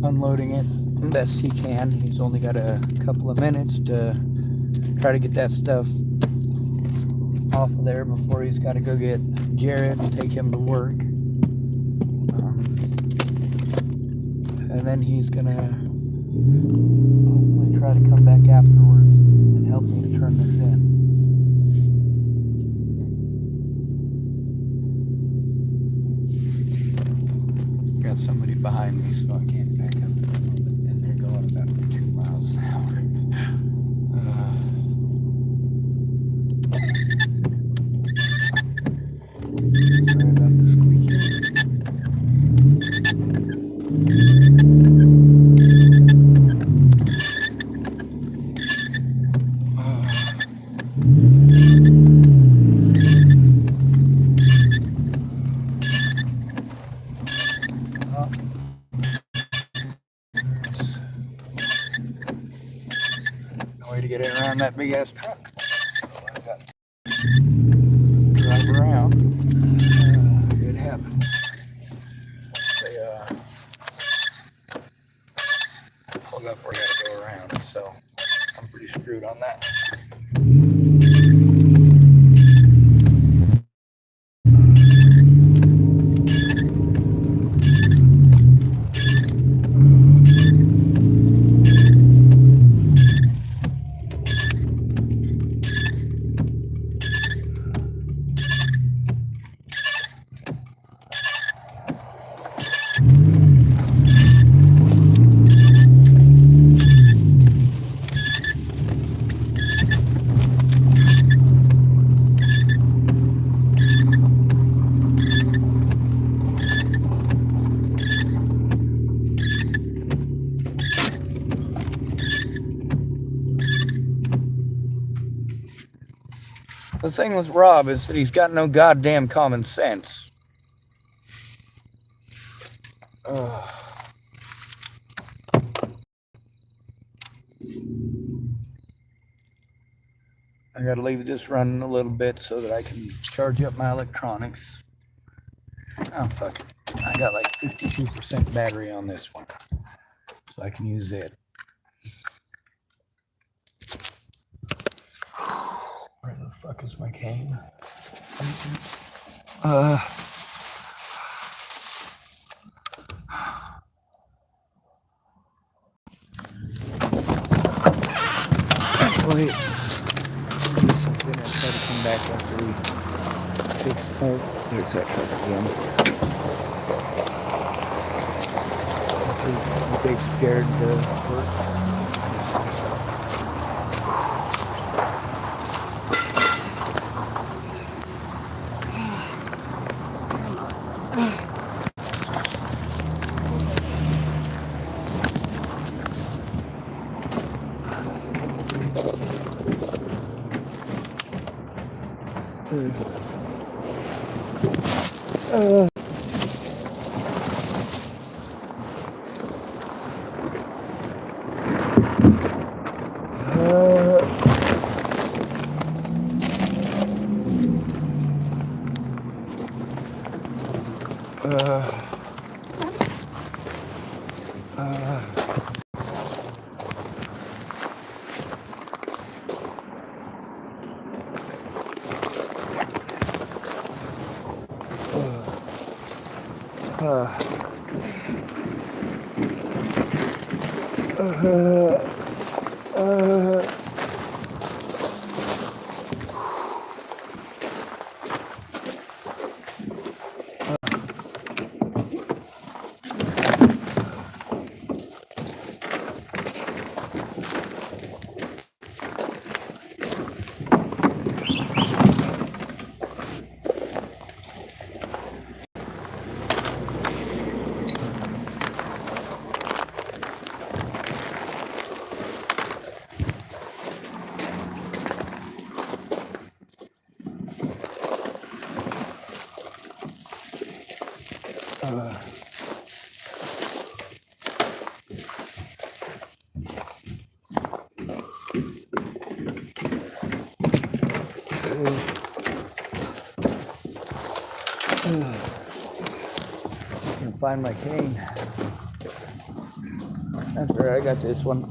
unloading it best he can. He's only got a couple of minutes to try to get that stuff off of there before he's got to go get Jared and take him to work. And then he's gonna hopefully try to come back afterwards and help me to turn this in. Got somebody behind me, so I can't back up. And they're going about 2 miles an hour. Sorry about the squeaky. No way to get it around that big ass truck. So I've got to drive around. It happens. They plug up where I gotta go around, so I'm pretty screwed on that. The thing with Rob is that he's got no goddamn common sense. I gotta leave this running a little bit so that I can charge up my electronics. Oh, fuck it. I got like 52% battery on this one, so I can use it. Where the fuck is my cane? Wait. I'm gonna try to come back after we fix. Oh, there's that truck again. I'm big scared to work. Find my cane. That's all right. I got this one.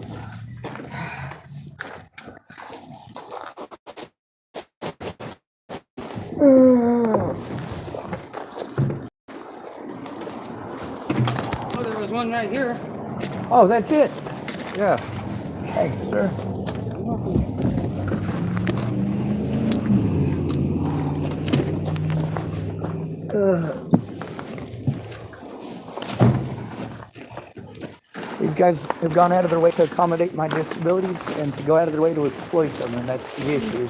Oh, there was one right here. Oh, that's it. Yeah. Thanks, sir. These guys have gone out of their way to accommodate my disabilities and to go out of their way to exploit them, and that's the issue.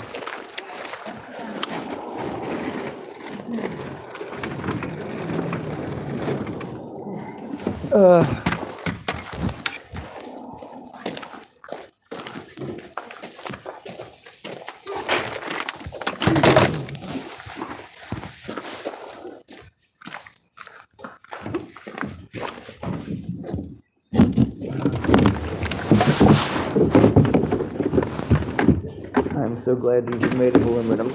I'm so glad these are made of aluminum.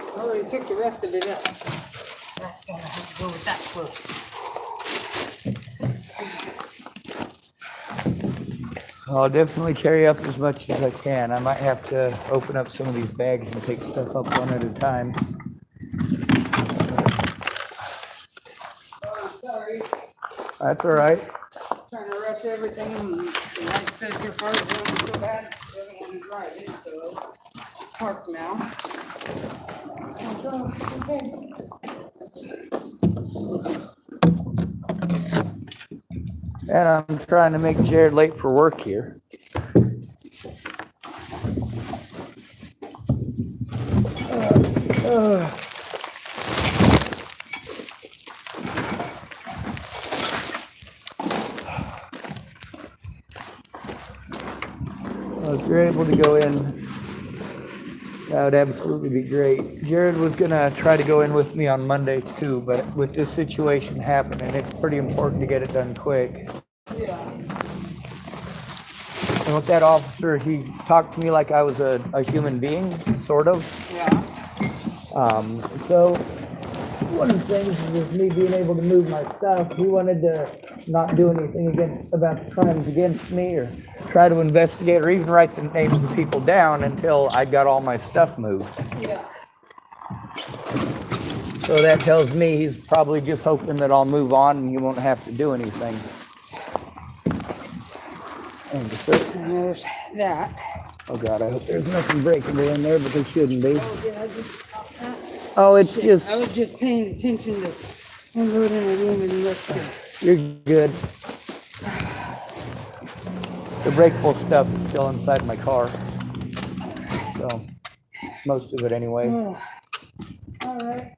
I already took the rest of it out, so that's gonna have to go with that first. I'll definitely carry up as much as I can. I might have to open up some of these bags and take stuff up one at a time. Oh, sorry. That's all right. Trying to rush everything. And the light says your car's running so bad, the other one is driving, so parked now. So, okay. And I'm trying to make Jared late for work here. Well, if you're able to go in, that would absolutely be great. Jared was gonna try to go in with me on Monday too, but with this situation happening, it's pretty important to get it done quick. Yeah. And with that officer, he talked to me like I was a human being, sort of. Yeah. So one of the things was me being able to move my stuff. He wanted to not do anything about the crimes against me or try to investigate or even write the names of people down until I got all my stuff moved. Yeah. So that tells me he's probably just hoping that I'll move on and he won't have to do anything. And there's that. Oh God, I hope there's nothing breakable in there, but there shouldn't be. Oh, did I just stop that? Oh, it's just... I was just paying attention to unloading a room and looked. You're good. The breakable stuff is still inside my car. So, most of it anyway. Oh. All right.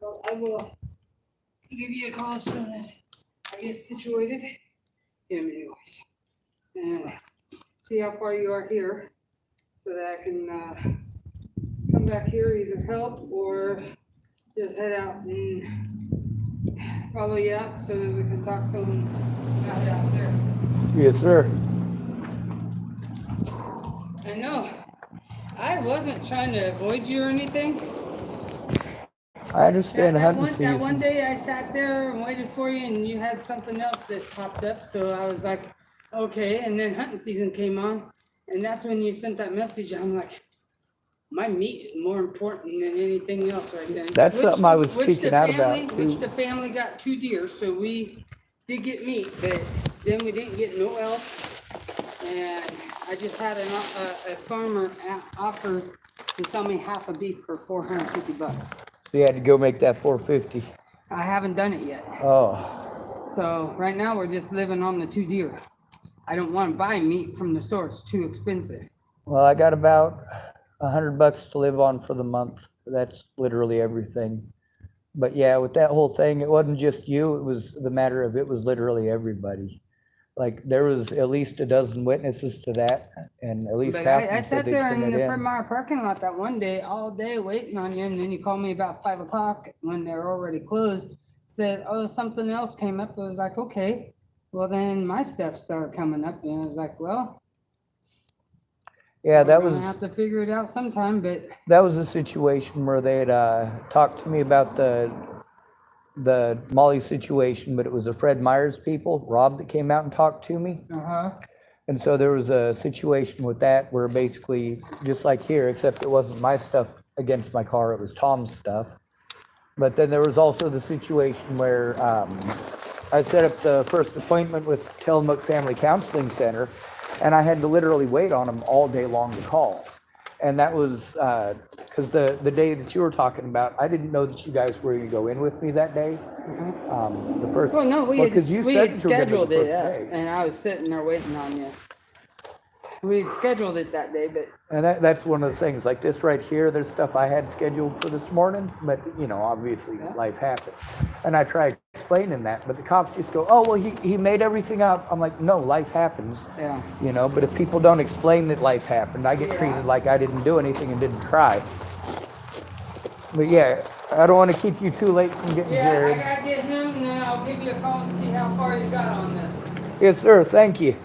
Well, I will give you a call as soon as I get situated. Anyways. And see how far you are here so that I can come back here, either help or just head out and probably out so that we can talk to them about it out there. Yes, sir. I know. I wasn't trying to avoid you or anything. I understand hunting That season. one day I sat there and waited for you and you had something else that popped up. So I was like, okay. And then hunting season came on. And that's when you sent that message. I'm like, my meat is more important than anything else right then. That's something I was speaking out about, Which too. the family got 2 deer. So we did get meat, but then we didn't get no else. And I just had a farmer offer to sell me half a beef for $450. You had to go make that 450. I haven't done it yet. Oh, So right now we're just living on the 2 deer. I don't want to buy meat from the store. It's too expensive. well, I got about $100 to live on for the month. That's literally everything. But yeah, with that whole thing, it wasn't just you. It was the matter of it was literally everybody. Like there was at least a dozen witnesses to that, and at least But half I of them sat said they there turned in it the Fred in. Meyer parking lot that one day, all day waiting on you, and then you called me about 5 o'clock when they're already closed. Said, "Oh, something else came up." I was like, "Okay." Well, then my stuff started coming up, and I was like, "Well, Yeah, we're gonna have to figure it out sometime." But that was a situation where they had talked to me about the Molly situation, but it was the Fred Meyers people, Rob, that came out and talked to me. And so there was a situation with that where basically, just like here, except it wasn't my stuff against my car, it was Tom's stuff. But then there was also the situation where I set up the first appointment with Tillamook Family Counseling Center, and I had to literally wait on them all day long to call. And that was because the day that you were talking about, I didn't know that you guys were going to go in with me that day. The first. well, no, we had 'cause you said that you were gonna be scheduled the it, first day. and I was sitting there waiting on you. We had scheduled it that day, but And that's one of the things, like this right here, there's stuff I had scheduled for this morning, but you know, obviously life happens. And I tried explaining that, but the cops just go, "Oh, well, he made everything up." I'm like, no, life happens. yeah. You know, but if people don't explain that life happened, I get treated like I didn't do anything and didn't try. But yeah, I don't want to keep you too late from getting Yeah, I Jared. gotta get him, and then I'll give you a call and see how far you got on this. Yes, sir. Thank you.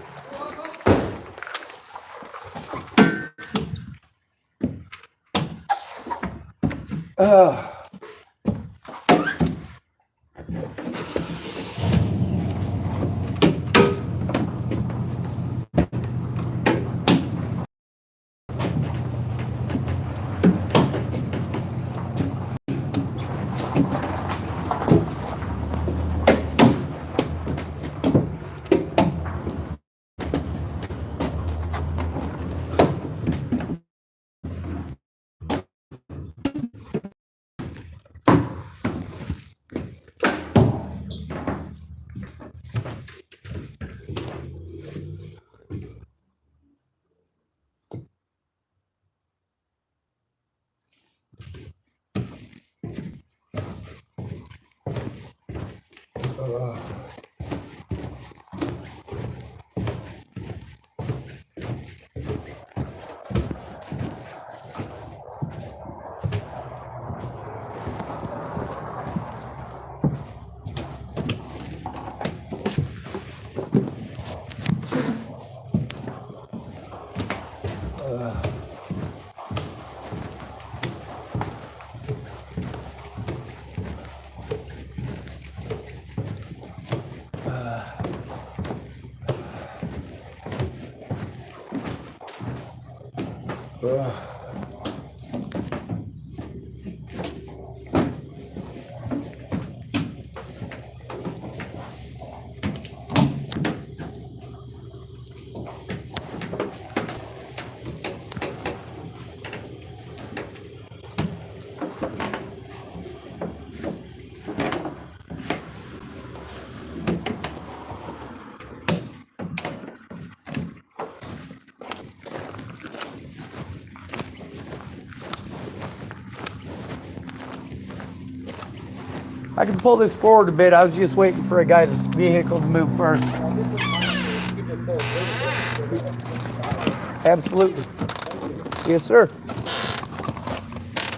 I can pull this forward a bit. I was just waiting for a guy's vehicle to move first. Absolutely. Yes, sir.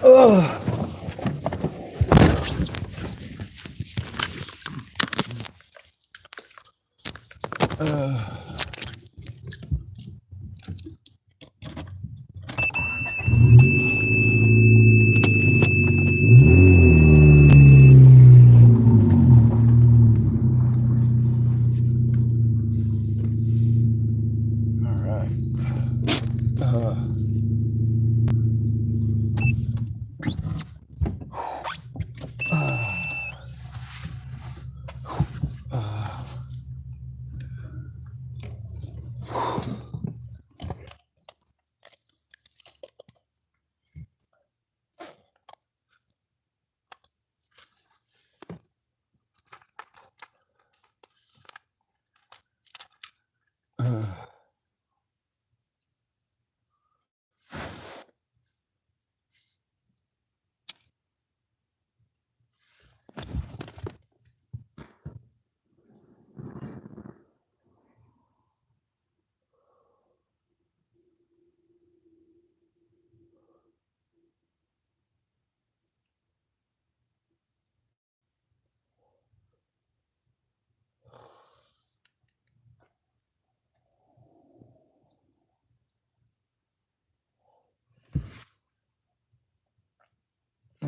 Ugh. All right.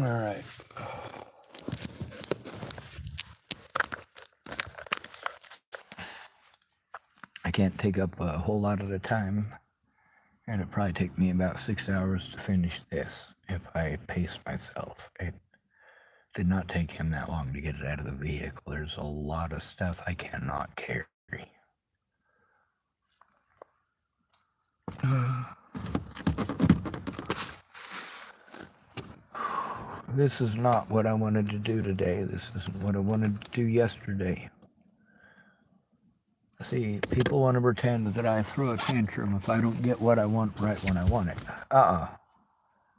All right. I can't take up a whole lot of the time, and it'd probably take me about 6 hours to finish this if I pace myself. It did not take him that long to get it out of the vehicle. There's a lot of stuff I cannot carry. This is not what I wanted to do today. This isn't what I wanted to do yesterday. See, people want to pretend that I throw a tantrum if I don't get what I want right when I want it.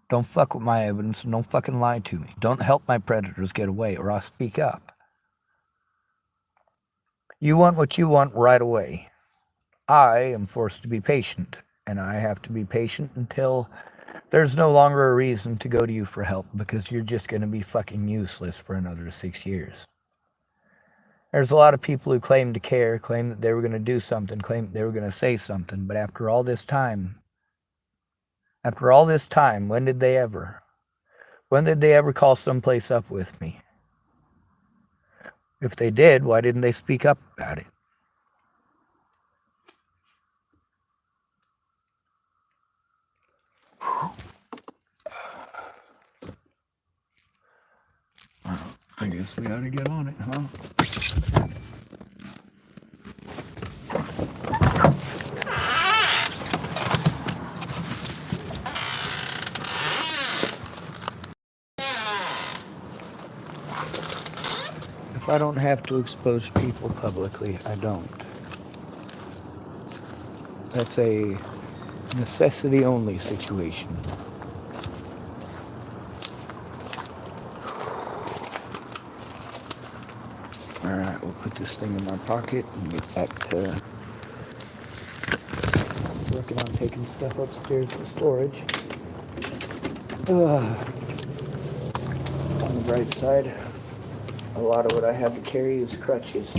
Don't fuck with my evidence and don't fucking lie to me. Don't help my predators get away or I'll speak up. You want what you want right away. I am forced to be patient, and I have to be patient until there's no longer a reason to go to you for help because you're just going to be fucking useless for another 6 years. There's a lot of people who claim to care, claim that they were going to do something, claim that they were going to say something, but after all this time, when did they ever call someplace up with me? If they did, why didn't they speak up about it? I guess we ought to get on it, huh? If I don't have to expose people publicly, I don't. That's a necessity only situation. Alright, we'll put this thing in my pocket and get back to working on taking stuff upstairs for storage. On the bright side, a lot of what I have to carry is crutches.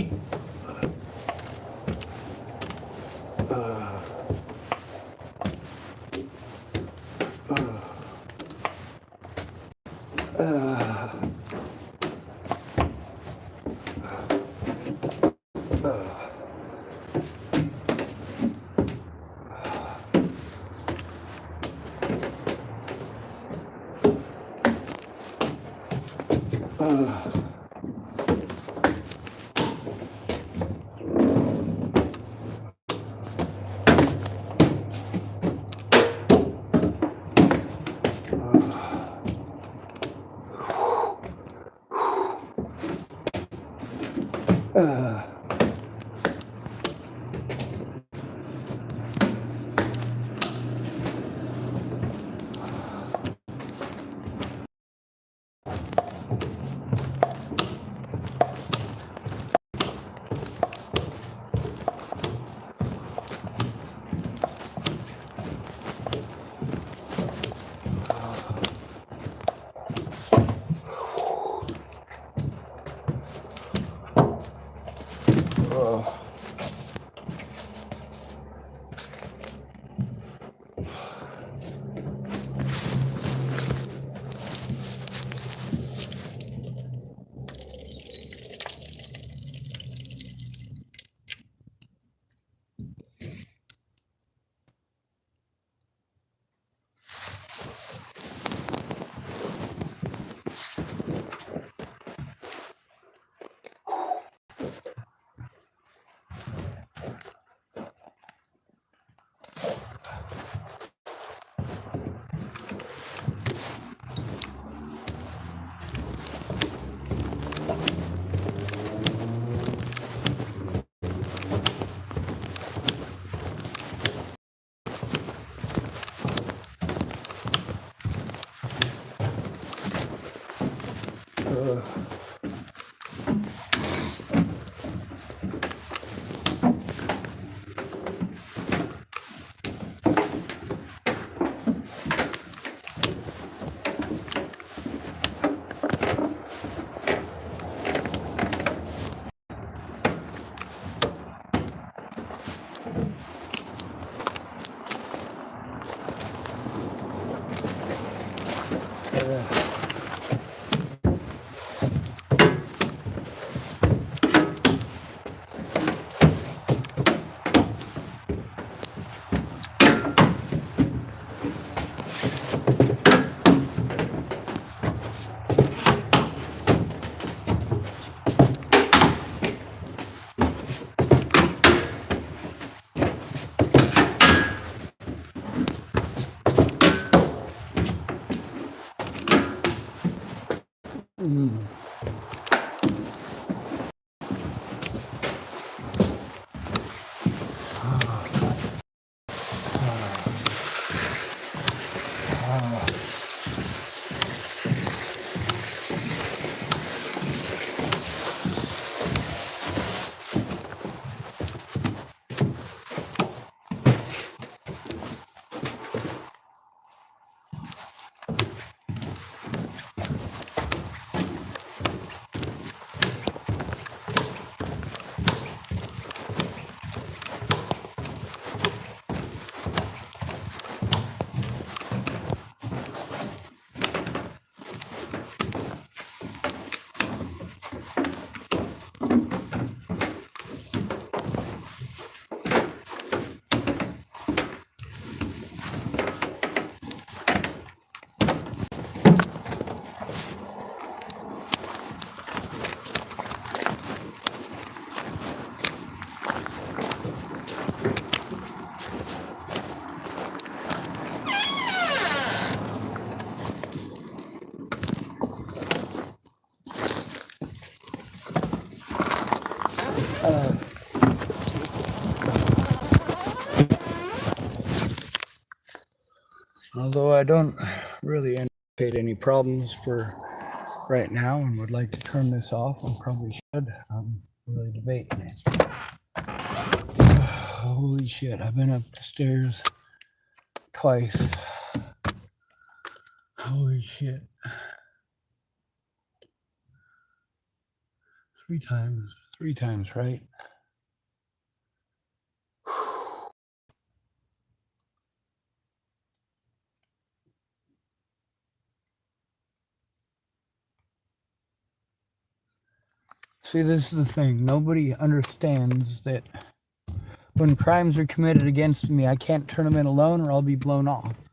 Although I don't really anticipate any problems for right now and would like to turn this off, and probably should. I'm really debating it. Holy shit, I've been up the stairs twice. Holy shit. 3 times, right? See, this is the thing. Nobody understands that when crimes are committed against me, I can't turn them in alone or I'll be blown off.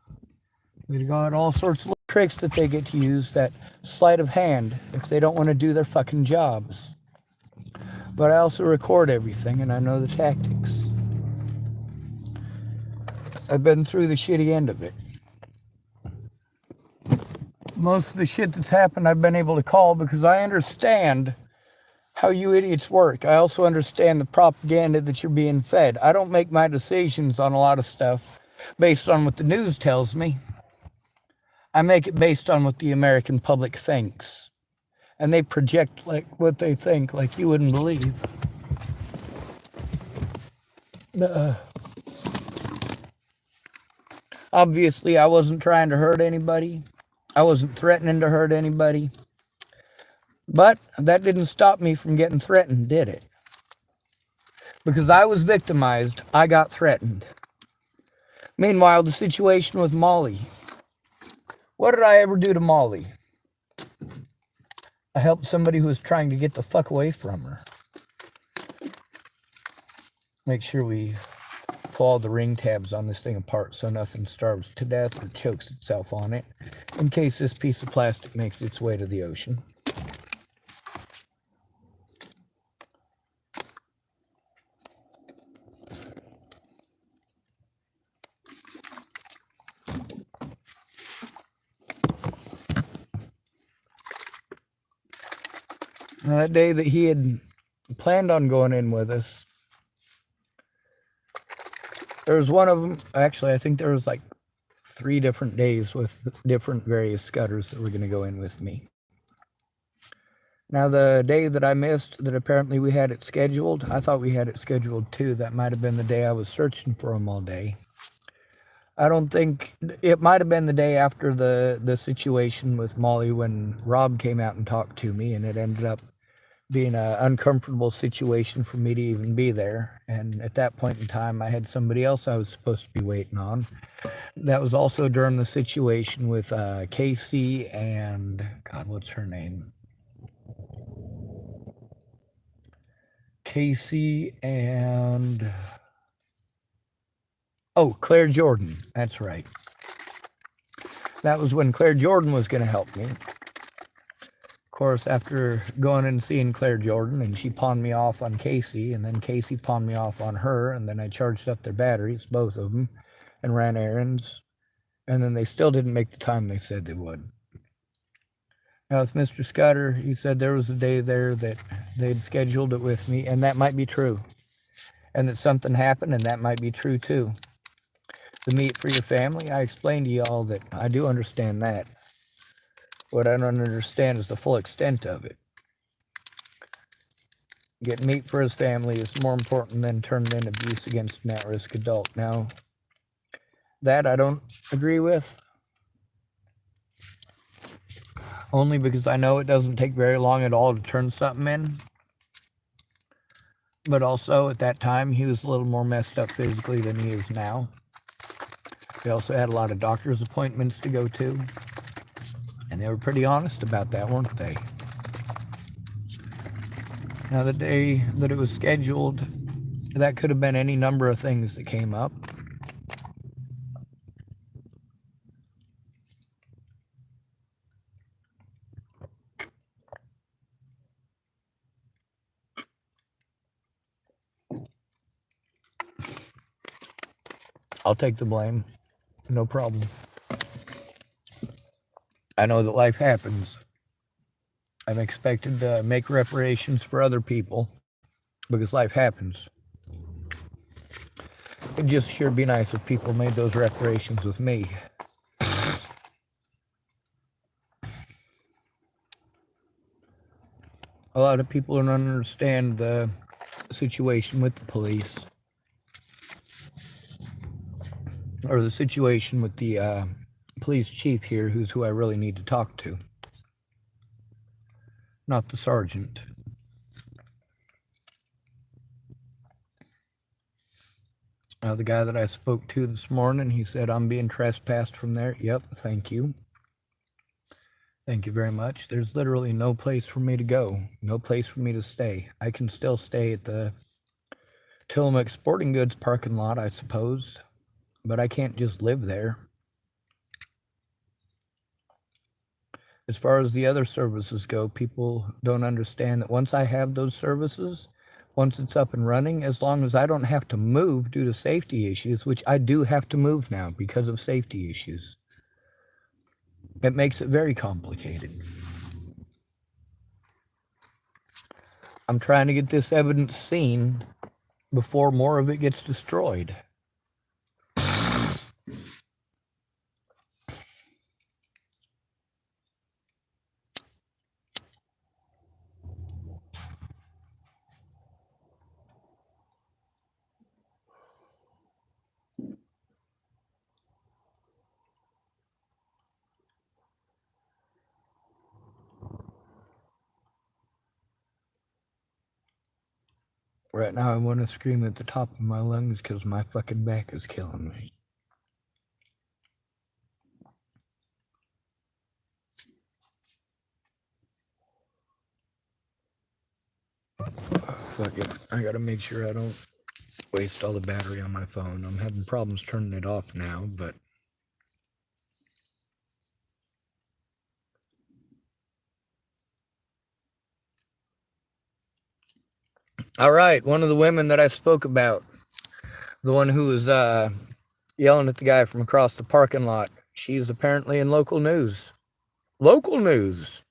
They got all sorts of little tricks that they get to use, that sleight of hand, if they don't want to do their fucking jobs. But I also record everything and I know the tactics. I've been through the shitty end of it. Most of the shit that's happened I've been able to call because I understand how you idiots work. I also understand the propaganda that you're being fed. I don't make my decisions on a lot of stuff based on what the news tells me. I make it based on what the American public thinks. And they project like what they think like you wouldn't believe. Obviously, I wasn't trying to hurt anybody. I wasn't threatening to hurt anybody. But that didn't stop me from getting threatened, did it? Because I was victimized, I got threatened. Meanwhile, the situation with Molly. What did I ever do to Molly? I helped somebody who was trying to get the fuck away from her. Make sure we pull all the ring tabs on this thing apart so nothing starves to death or chokes itself on it, in case this piece of plastic makes its way to the ocean. That day that he had planned on going in with us, there was one of them, actually I think there was like 3 different days with different various scutters that were going to go in with me. Now the day that I missed, that apparently we had it scheduled, I thought we had it scheduled too. That might have been the day I was searching for him all day. I don't think, it might have been the day after the situation with Molly when Rob came out and talked to me, and it ended up being an uncomfortable situation for me to even be there. And at that point in time, I had somebody else I was supposed to be waiting on. That was also during the situation with Casey and, God, what's her name? Casey and, oh, Claire Jordan. That's right. That was when Claire Jordan was going to help me. Of course, after going and seeing Claire Jordan, and she pawned me off on Casey, and then Casey pawned me off on her, and then I charged up their batteries, both of them, and ran errands, and then they still didn't make the time they said they would. Now with Mr. Scudder, he said there was a day there that they'd scheduled it with me, and that might be true. And that something happened, and that might be true too. The meat for your family, I explained to y'all that I do understand that. What I don't understand is the full extent of it. Getting meat for his family is more important than turning in abuse against an at-risk adult. Now, that I don't agree with. Only because I know it doesn't take very long at all to turn something in. But also, at that time, he was a little more messed up physically than he is now. He also had a lot of doctor's appointments to go to. And they were pretty honest about that, weren't they? Now, the day that it was scheduled, that could have been any number of things that came up. I'll take the blame. No problem. I know that life happens. I'm expected to make reparations for other people because life happens. It'd just sure be nice if people made those reparations with me. A lot of people don't understand the situation with the police. Or the situation with the police chief here, who's who I really need to talk to. Not the sergeant. The guy that I spoke to this morning, he said, I'm being trespassed from there. Yep, thank you. Thank you very much. There's literally no place for me to go. No place for me to stay. I can still stay at the Tillamook Sporting Goods parking lot, I suppose. But I can't just live there. As far as the other services go, people don't understand that once I have those services, once it's up and running, as long as I don't have to move due to safety issues, which I do have to move now because of safety issues, it makes it very complicated. I'm trying to get this evidence seen before more of it gets destroyed. Right now I want to scream at the top of my lungs because my fucking back is killing me. Fuck it. I gotta make sure I don't waste all the battery on my phone. I'm having problems turning it off now, but... All right, one of the women that I spoke about, the one who was yelling at the guy from across the parking lot, she's apparently in local news. Local news!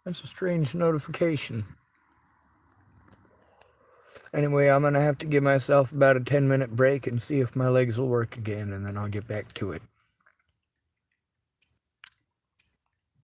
That's a strange notification. Anyway, I'm going to have to give myself about a 10-minute break and see if my legs will work again, and then I'll get back to it.